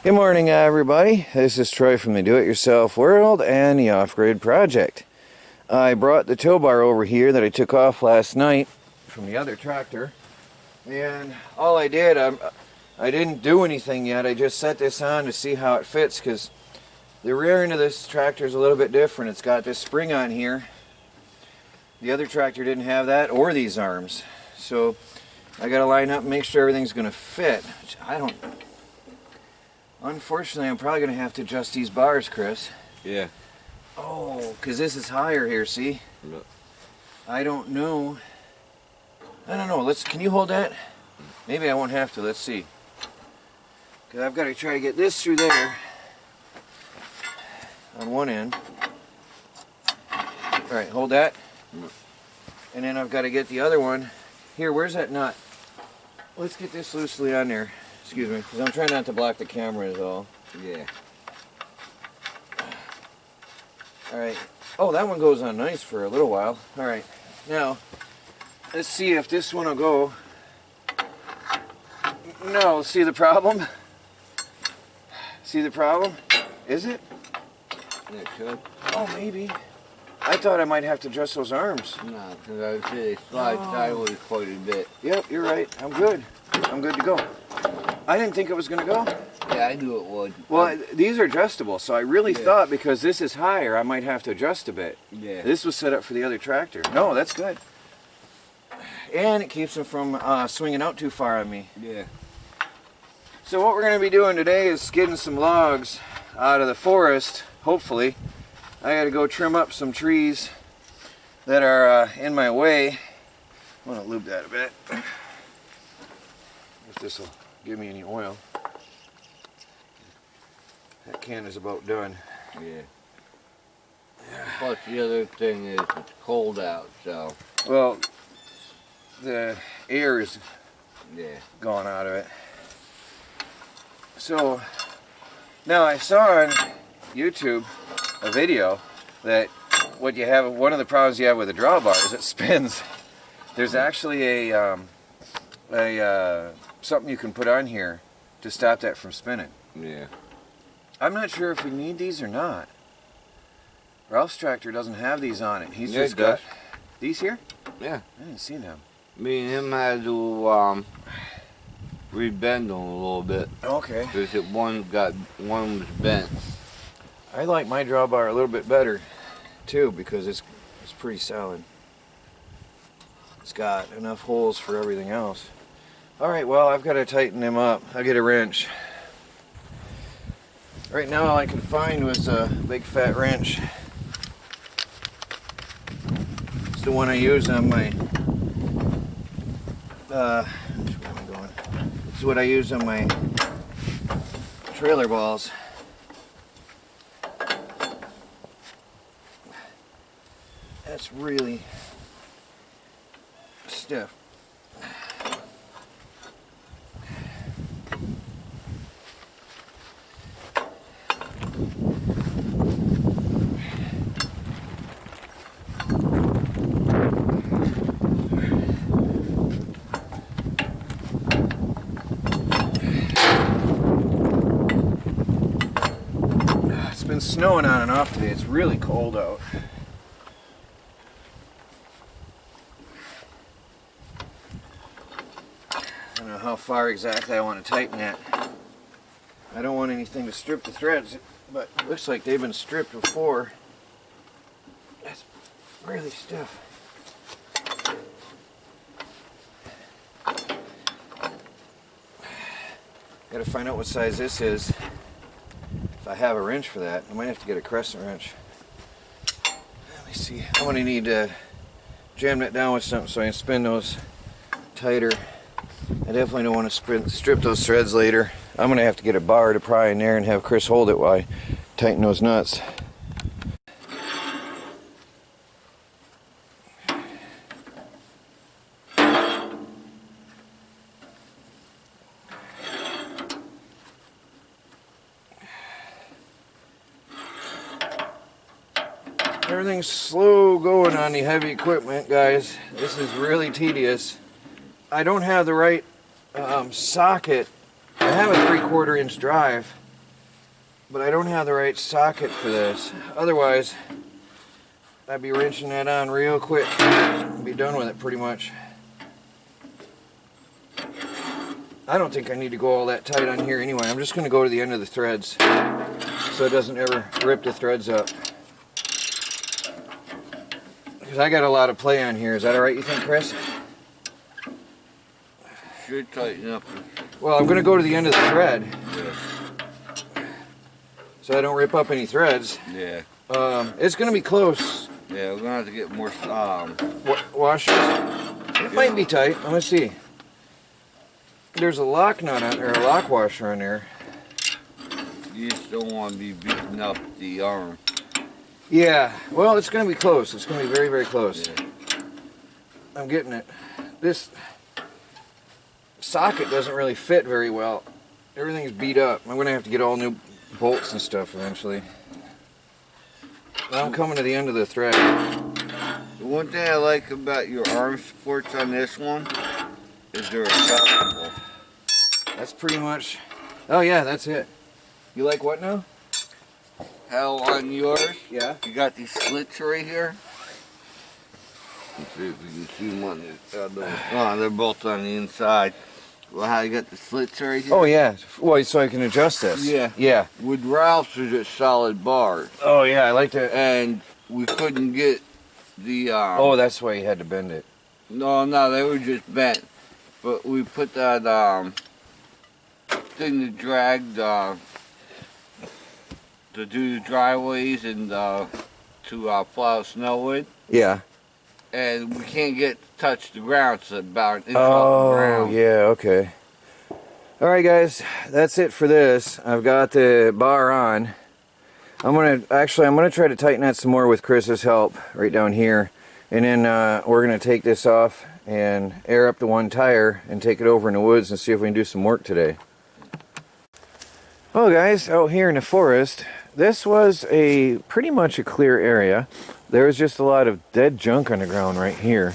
Good morning, everybody. This is Troy from the Do-It-Yourself World and the Off-Grid Project. I brought the tow bar over here that I took off last night from the other tractor, and all I did, I didn't do anything yet. I just set this on to see how it fits, because the rear end of this tractor is a little bit different. It's got this spring on here. The other tractor didn't have that or these arms, so I got to line up and make sure everything's going to fit. Unfortunately, I'm probably going to have to adjust these bars, Chris. Yeah. Oh, because this is higher here, see? No. I don't know. Can you hold that? Maybe I won't have to. Let's see. Because I've got to try to get this through there on one end. All right, hold that. And then I've got to get the other one. Here, where's that nut? Let's get this loosely on there. Excuse me, because I'm trying not to block the camera is all. Yeah. Alright. Oh, that one goes on nice for a little while. Alright. Now, let's see if this one will go. No, see the problem? See the problem? Is it? It could. Oh, maybe. I thought I might have to adjust those arms. No, because I see they slide sideways quite a bit. Yep, you're right. I'm good. I'm good to go. I didn't think it was going to go. Yeah, I knew it would. Well, these are adjustable, so I really thought because this is higher, I might have to adjust a bit. Yeah. This was set up for the other tractor. No, that's good. And it keeps them from swinging out too far on me. Yeah. So what we're going to be doing today is getting some logs out of the forest, hopefully. I got to go trim up some trees that are in my way. I want to lube that a bit. If this will give me any oil. That can is about done. Yeah. Plus the other thing is it's cold out, so. Well, the air is gone out of it. So, now I saw on YouTube a video that one of the problems you have with a drawbar is it spins. There's actually something you can put on here to stop that from spinning. Yeah. I'm not sure if we need these or not. Ralph's tractor doesn't have these on it. He's just got these here? Yeah. I didn't see them. Me and him had to rebend them a little bit. Okay. Because one was bent. I like my drawbar a little bit better too because it's pretty solid. It's got enough holes for everything else. Alright, well, I've got to tighten them up. I'll get a wrench. Right now all I could find was a big fat wrench. It's the one I use on my which way am I going? This is what I use on my trailer balls. That's really stiff. It's been snowing on and off today. It's really cold out. I don't know how far exactly I want to tighten that. I don't want anything to strip the threads, but it looks like they've been stripped before. That's really stiff. Got to find out what size this is. If I have a wrench for that, I might have to get a crescent wrench. Let me see. I'm going to need to jam that down with something so I can spin those tighter. I definitely don't want to strip those threads later. I'm going to have to get a bar to pry in there and have Chris hold it while I tighten those nuts. Everything's slow going on the heavy equipment, guys. This is really tedious. I don't have the right socket. I have a 3/4 inch drive, but I don't have the right socket for this. Otherwise, I'd be wrenching that on real quick and be done with it pretty much. I don't think I need to go all that tight on here anyway. I'm just going to go to the end of the threads so it doesn't ever rip the threads up. Because I got a lot of play on here. Is that alright, you think, Chris? Should tighten up. Well, I'm going to go to the end of the thread Yeah. so I don't rip up any threads. Yeah. It's going to be close. Yeah, we're gonna have to get more Washers? It might be tight. Let me see. There's a lock nut on there, a lock washer on there. You just don't want to be beating up the arm. Yeah, well, it's going to be close. It's going to be very, very close. Yeah. I'm getting it. This socket doesn't really fit very well. Everything's beat up. I'm going to have to get all new bolts and stuff eventually. Now I'm coming to the end of the thread. The one thing I like about your arm supports on this one is they're adjustable. That's pretty much... Oh yeah, that's it. You like what now? How on yours, Yeah. you got these slits right here. Let's see if you can see them on the, they're both on the inside. Well, how you got the slits right here? Oh yeah. Well, so I can adjust this. Yeah. Yeah. With Ralph's, there's just solid bars. Oh yeah, I like to... And we couldn't get the... Oh, that's why you had to bend it. No, they were just bent. But we put that thing to drag to do the driveways and to plow snow with. Yeah. And we can't get to touch the ground, so about an inch off the ground. Yeah, okay. Alright guys, that's it for this. I've got the bar on. I'm gonna try to tighten that some more with Chris's help right down here. And then we're gonna take this off and air up the one tire and take it over in the woods and see if we can do some work today. Well guys, out here in the forest, this was pretty much a clear area. There was just a lot of dead junk on the ground right here.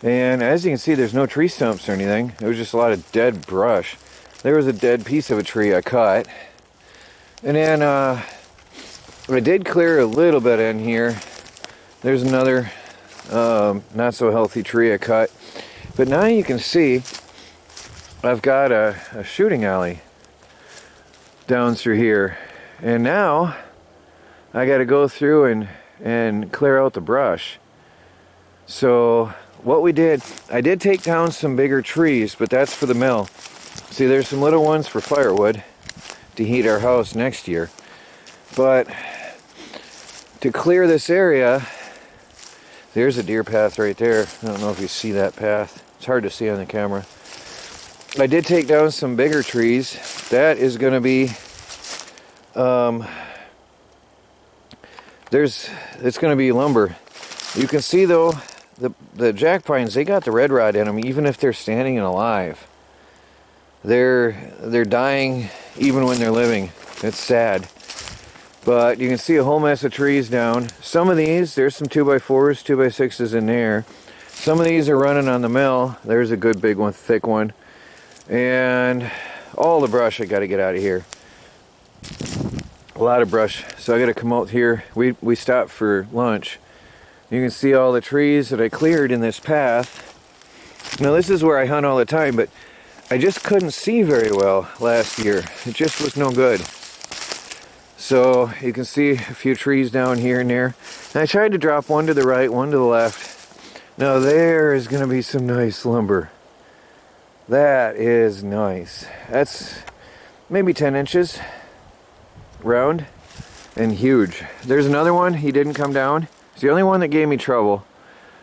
And as you can see, there's no tree stumps or anything. It was just a lot of dead brush. There was a dead piece of a tree I cut. And then I did clear a little bit in here. There's another not so healthy tree I cut. But now you can see I've got a shooting alley down through here. And now I got to go through and clear out the brush. So what we did, I did take down some bigger trees, but that's for the mill. See, there's some little ones for firewood to heat our house next year. But to clear this area, there's a deer path right there. I don't know if you see that path. It's hard to see on the camera. I did take down some bigger trees. That is going to be it's going to be lumber. You can see though the jack pines, they got the red rot in them even if they're standing and alive. They're dying even when they're living. It's sad. But you can see a whole mess of trees down. Some of these, there's some 2x4s, 2x6s in there. Some of these are running on the mill. There's a good big one, thick one. And all the brush I got to get out of here. A lot of brush. So I got to come out here. We stopped for lunch. You can see all the trees that I cleared in this path. Now this is where I hunt all the time, but I just couldn't see very well last year. It just was no good. So you can see a few trees down here and there. And I tried to drop one to the right, one to the left. Now there is going to be some nice lumber. That is nice. That's maybe 10 inches round and huge. There's another one. He didn't come down. It's the only one that gave me trouble.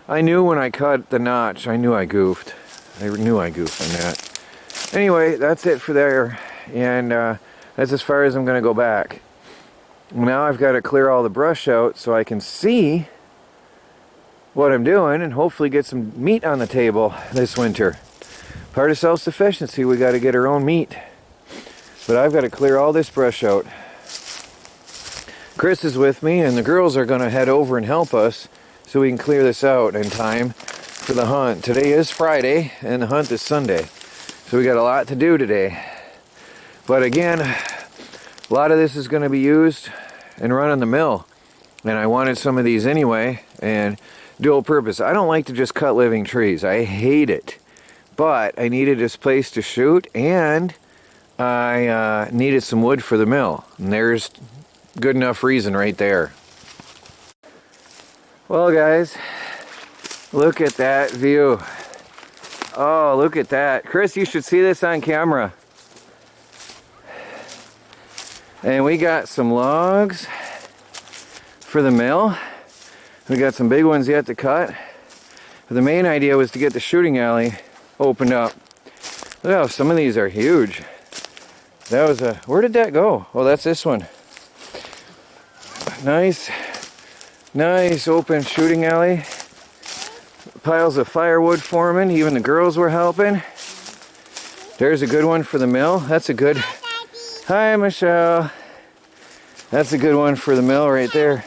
I knew when I cut the notch, I knew I goofed. I knew I goofed on that. Anyway, that's it for there. And that's as far as I'm going to go back. Now I've got to clear all the brush out so I can see what I'm doing and hopefully get some meat on the table this winter. Part of self-sufficiency, we got to get our own meat. But I've got to clear all this brush out. Chris is with me and the girls are going to head over and help us so we can clear this out in time for the hunt. Today is Friday and the hunt is Sunday. So we got a lot to do today. But again, A lot of this is going to be used and run on the mill. And I wanted some of these anyway, and dual purpose. I don't like to just cut living trees. I hate it. But I needed this place to shoot, and I needed some wood for the mill. And there's good enough reason right there. Well, guys, look at that view. Oh, look at that. Chris, you should see this on camera. And we got some logs for the mill. We got some big ones yet to cut. But the main idea was to get the shooting alley opened up. Look how some of these are huge. That was a, where did that go? Oh, that's this one. Nice open shooting alley. Piles of firewood forming. Even the girls were helping. There's a good one for the mill. That's a good... Hi, Michelle. That's a good one for the mill right there.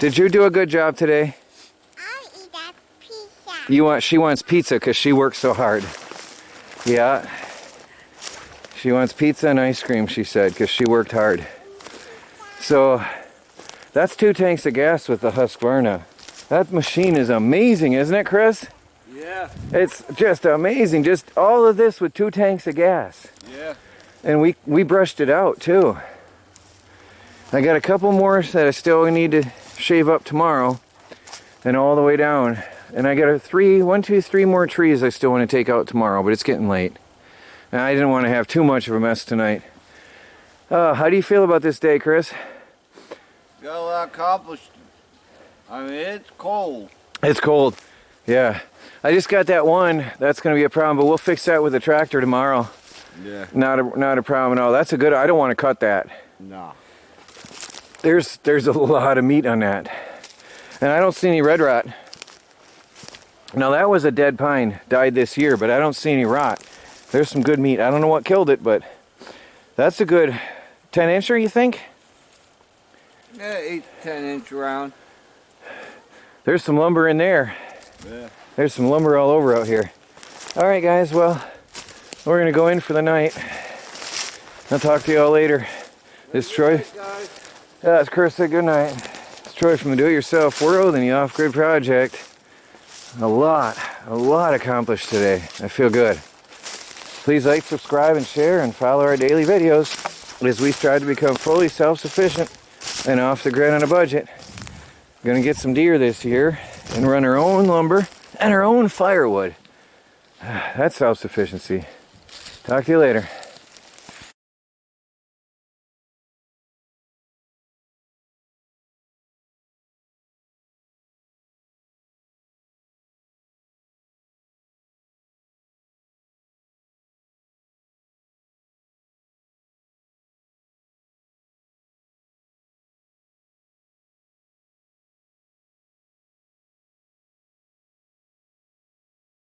Did you do a good job today? I'll eat that pizza. She wants pizza because she works so hard. Yeah. She wants pizza and ice cream, she said, because she worked hard. So, that's 2 tanks of gas with the Husqvarna. That machine is amazing, isn't it, Chris? Yeah. It's just amazing. Just all of this with 2 tanks of gas. Yeah. And we brushed it out, too. I got a couple more that I still need to shave up tomorrow. And all the way down. And I got 3 more trees I still want to take out tomorrow, but it's getting late. And I didn't want to have too much of a mess tonight. How do you feel about this day, Chris? Got a lot accomplished. I mean, it's cold. It's cold. Yeah. I just got that one. That's going to be a problem, but we'll fix that with the tractor tomorrow. Yeah. Not a problem at all. That's a good... I don't want to cut that. Nah. There's a lot of meat on that. And I don't see any red rot. Now that was a dead pine. Died this year, but I don't see any rot. There's some good meat. I don't know what killed it, but that's a good 10-incher, you think? Yeah, 8 to 10 inch round. There's some lumber in there. Yeah. There's some lumber all over out here. All right, guys. Well, we're going to go in for the night. I'll talk to you all later. This is Troy. Yeah, it's Chris. Say good night. It's Troy from the Do-It-Yourself World and the Off-Grid Project. A lot accomplished today. I feel good. Please like, subscribe, and share, and follow our daily videos as we strive to become fully self-sufficient and off the grid on a budget. Gonna get some deer this year and run our own lumber and our own firewood. That's self-sufficiency. Talk to you later.